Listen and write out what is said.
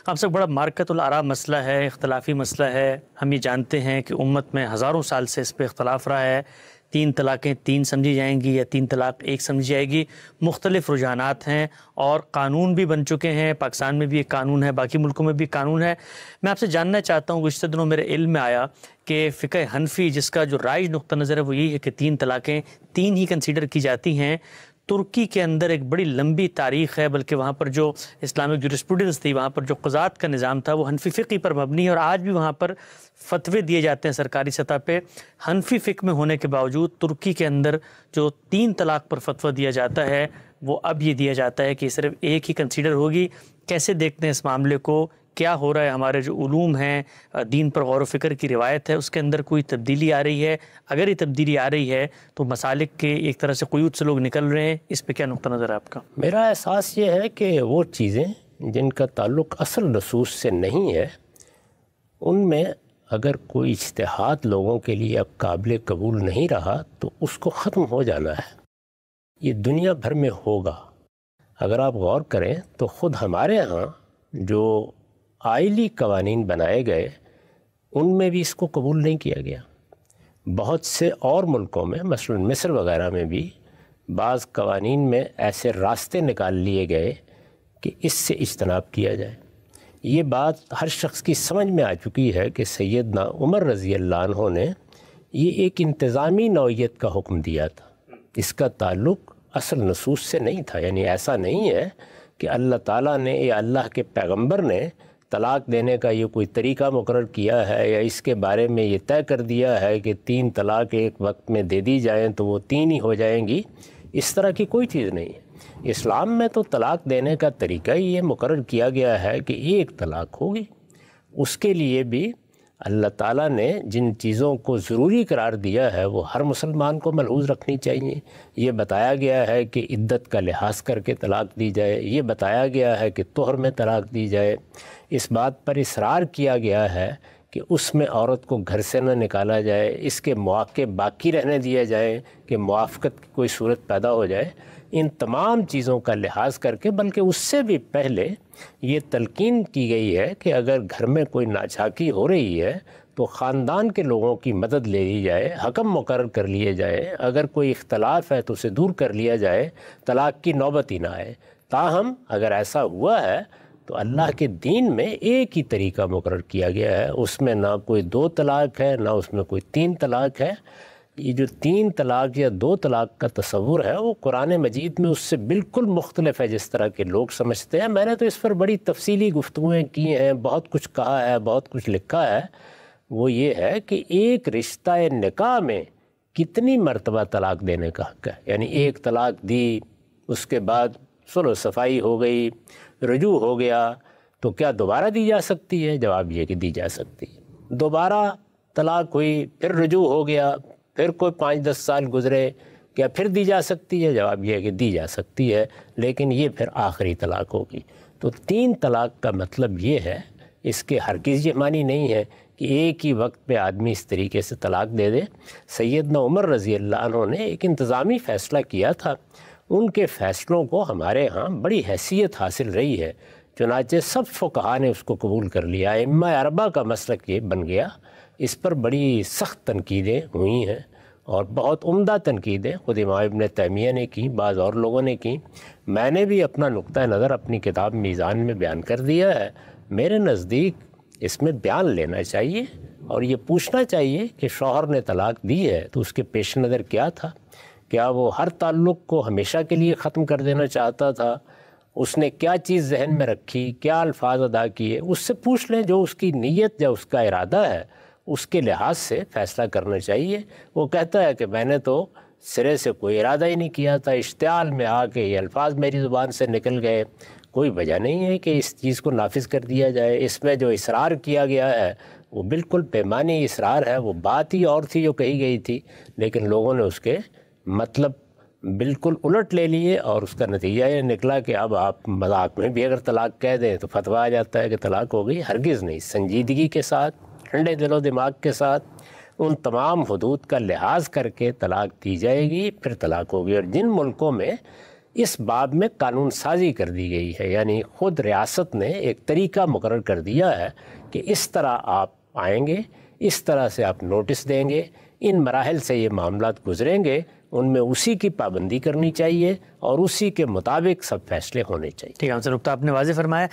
اب سے بڑا مارکت الآراء مسئلہ ہے، اختلافی مسئلہ ہے۔ ہم یہ جانتے ہیں کہ امت میں ہزاروں سال سے اس پہ اختلاف رہا ہے، 3 طلاقیں 3 سمجھی جائیں گی یا 3 طلاق 1 سمجھی جائے گی، مختلف رجحانات ہیں اور قانون بھی بن چکے ہیں۔ پاکستان میں بھی ایک قانون ہے، باقی ملکوں میں بھی قانون ہے۔ میں آپ سے جاننا چاہتا ہوں، گزشتہ دنوں میرے علم میں آیا کہ فقہ حنفی جس کا جو رائج نقطہ نظر ہے وہ یہی ہے کہ 3 طلاقیں 3 ہی کنسیڈر کی جاتی ہیں۔ ترکی کے اندر ایک بڑی لمبی تاریخ ہے، بلکہ وہاں پر جو اسلامک جورسپروڈنس تھی، وہاں پر جو قضات کا نظام تھا وہ حنفی فقہ پر مبنی ہے، اور آج بھی وہاں پر فتوے دیے جاتے ہیں سرکاری سطح پہ۔ حنفی فقہ میں ہونے کے باوجود ترکی کے اندر جو 3 طلاق پر فتویٰ دیا جاتا ہے وہ اب یہ دیا جاتا ہے کہ صرف 1 ہی کنسیڈر ہوگی۔ کیسے دیکھتے ہیں اس معاملے کو؟ کیا ہو رہا ہے؟ ہمارے جو علوم ہیں، دین پر غور و فکر کی روایت ہے، اس کے اندر کوئی تبدیلی آ رہی ہے؟ اگر یہ تبدیلی آ رہی ہے تو مسالک کے ایک طرح سے قیود سے لوگ نکل رہے ہیں، اس پہ کیا نقطہ نظر ہے آپ کا؟ میرا احساس یہ ہے کہ وہ چیزیں جن کا تعلق اصل نصوص سے نہیں ہے، ان میں اگر کوئی اجتہاد لوگوں کے لیے اب قابل قبول نہیں رہا تو اس کو ختم ہو جانا ہے۔ یہ دنیا بھر میں ہوگا۔ اگر آپ غور کریں تو خود ہمارے ہاں جو آئلی قوانین بنائے گئے ان میں بھی اس کو قبول نہیں کیا گیا۔ بہت سے اور ملکوں میں، مثلا مصر وغیرہ میں بھی بعض قوانین میں ایسے راستے نکال لیے گئے کہ اس سے اجتناب کیا جائے۔ یہ بات ہر شخص کی سمجھ میں آ چکی ہے کہ سیدنا عمر رضی اللہ عنہ نے یہ ایک انتظامی نوعیت کا حکم دیا تھا، اس کا تعلق اصل نصوص سے نہیں تھا۔ یعنی ایسا نہیں ہے کہ اللہ تعالیٰ نے یا اللہ کے پیغمبر نے طلاق دینے کا یہ کوئی طریقہ مقرر کیا ہے یا اس کے بارے میں یہ طے کر دیا ہے کہ 3 طلاق ایک وقت میں دے دی جائیں تو وہ 3 ہی ہو جائیں گی۔ اس طرح کی کوئی چیز نہیں ہے۔ اسلام میں تو طلاق دینے کا طریقہ ہی یہ مقرر کیا گیا ہے کہ 1 طلاق ہوگی۔ اس کے لیے بھی اللہ تعالیٰ نے جن چیزوں کو ضروری قرار دیا ہے وہ ہر مسلمان کو ملحوظ رکھنی چاہیے۔ یہ بتایا گیا ہے کہ عدت کا لحاظ کر کے طلاق دی جائے، یہ بتایا گیا ہے کہ طہر میں طلاق دی جائے، اس بات پر اصرار کیا گیا ہے کہ اس میں عورت کو گھر سے نہ نکالا جائے، اس کے مواقع باقی رہنے دیا جائے کہ موافقت کی کوئی صورت پیدا ہو جائے۔ ان تمام چیزوں کا لحاظ کر کے، بلکہ اس سے بھی پہلے یہ تلقین کی گئی ہے کہ اگر گھر میں کوئی ناچاکی ہو رہی ہے تو خاندان کے لوگوں کی مدد لے لی جائے، حکم مقرر کر لیے جائے، اگر کوئی اختلاف ہے تو اسے دور کر لیا جائے، طلاق کی نوبت ہی نہ آئے۔ تاہم اگر ایسا ہوا ہے تو اللہ کے دین میں ایک ہی طریقہ مقرر کیا گیا ہے، اس میں نہ کوئی 2 طلاق ہے، نہ اس میں کوئی 3 طلاق ہے۔ یہ جو 3 طلاق یا 2 طلاق کا تصور ہے وہ قرآن مجید میں اس سے بالکل مختلف ہے جس طرح کے لوگ سمجھتے ہیں۔ میں نے تو اس پر بڑی تفصیلی گفتگویں کی ہیں، بہت کچھ کہا ہے، بہت کچھ لکھا ہے۔ وہ یہ ہے کہ ایک رشتہ نکاح میں کتنی مرتبہ طلاق دینے کا حق ہے۔ یعنی 1 طلاق دی، اس کے بعد صلح صفائی ہو گئی، رجوع ہو گیا، تو کیا دوبارہ دی جا سکتی ہے؟ جواب یہ کہ دی جا سکتی ہے۔ دوبارہ طلاق ہوئی، پھر رجوع ہو گیا، پھر کوئی 5-10 سال گزرے، کیا پھر دی جا سکتی ہے؟ جواب یہ ہے کہ دی جا سکتی ہے، لیکن یہ پھر آخری طلاق ہوگی۔ تو 3 طلاق کا مطلب یہ ہے، اس کے ہرگز یہ معنی نہیں ہے کہ ایک ہی وقت پہ آدمی اس طریقے سے طلاق دے دے۔ سیدنا عمر رضی اللہ عنہ نے ایک انتظامی فیصلہ کیا تھا، ان کے فیصلوں کو ہمارے ہاں بڑی حیثیت حاصل رہی ہے، چنانچہ سب فقہاء نے اس کو قبول کر لیا۔ ائمہ اربعہ کا مسلک یہ بن گیا۔ اس پر بڑی سخت تنقیدیں ہوئی ہیں اور بہت عمدہ تنقیدیں خود امام ابن تیمیہ نے کی، بعض اور لوگوں نے کی۔ میں نے بھی اپنا نقطہ نظر اپنی کتاب میزان میں بیان کر دیا ہے۔ میرے نزدیک اس میں بیان لینا چاہیے اور یہ پوچھنا چاہیے کہ شوہر نے طلاق دی ہے تو اس کے پیش نظر کیا تھا؟ کیا وہ ہر تعلق کو ہمیشہ کے لیے ختم کر دینا چاہتا تھا؟ اس نے کیا چیز ذہن میں رکھی، کیا الفاظ ادا کیے؟ اس سے پوچھ لیں، جو اس کی نیت یا اس کا ارادہ ہے اس کے لحاظ سے فیصلہ کرنا چاہیے۔ وہ کہتا ہے کہ میں نے تو سرے سے کوئی ارادہ ہی نہیں کیا تھا، اشتعال میں آ کے یہ الفاظ میری زبان سے نکل گئے، کوئی وجہ نہیں ہے کہ اس چیز کو نافذ کر دیا جائے۔ اس میں جو اصرار کیا گیا ہے وہ بالکل پیمانی اصرار ہے، وہ بات ہی اور تھی جو کہی گئی تھی، لیکن لوگوں نے اس کے مطلب بالکل الٹ لے لیے اور اس کا نتیجہ یہ نکلا کہ اب آپ مذاق میں بھی اگر طلاق کہہ دیں تو فتویٰ آ جاتا ہے کہ طلاق ہو گئی۔ ہرگز نہیں، سنجیدگی کے ساتھ، ٹھنڈے دل و دماغ کے ساتھ ان تمام حدود کا لحاظ کر کے طلاق دی جائے گی، پھر طلاق ہوگی۔ اور جن ملکوں میں اس باب میں قانون سازی کر دی گئی ہے، یعنی خود ریاست نے ایک طریقہ مقرر کر دیا ہے کہ اس طرح آپ آئیں گے، اس طرح سے آپ نوٹس دیں گے، ان مراحل سے یہ معاملات گزریں گے، ان میں اسی کی پابندی کرنی چاہیے اور اسی کے مطابق سب فیصلے ہونے چاہیے۔ ٹھیک ہے، نقطہ آپ نے واضح فرمایا۔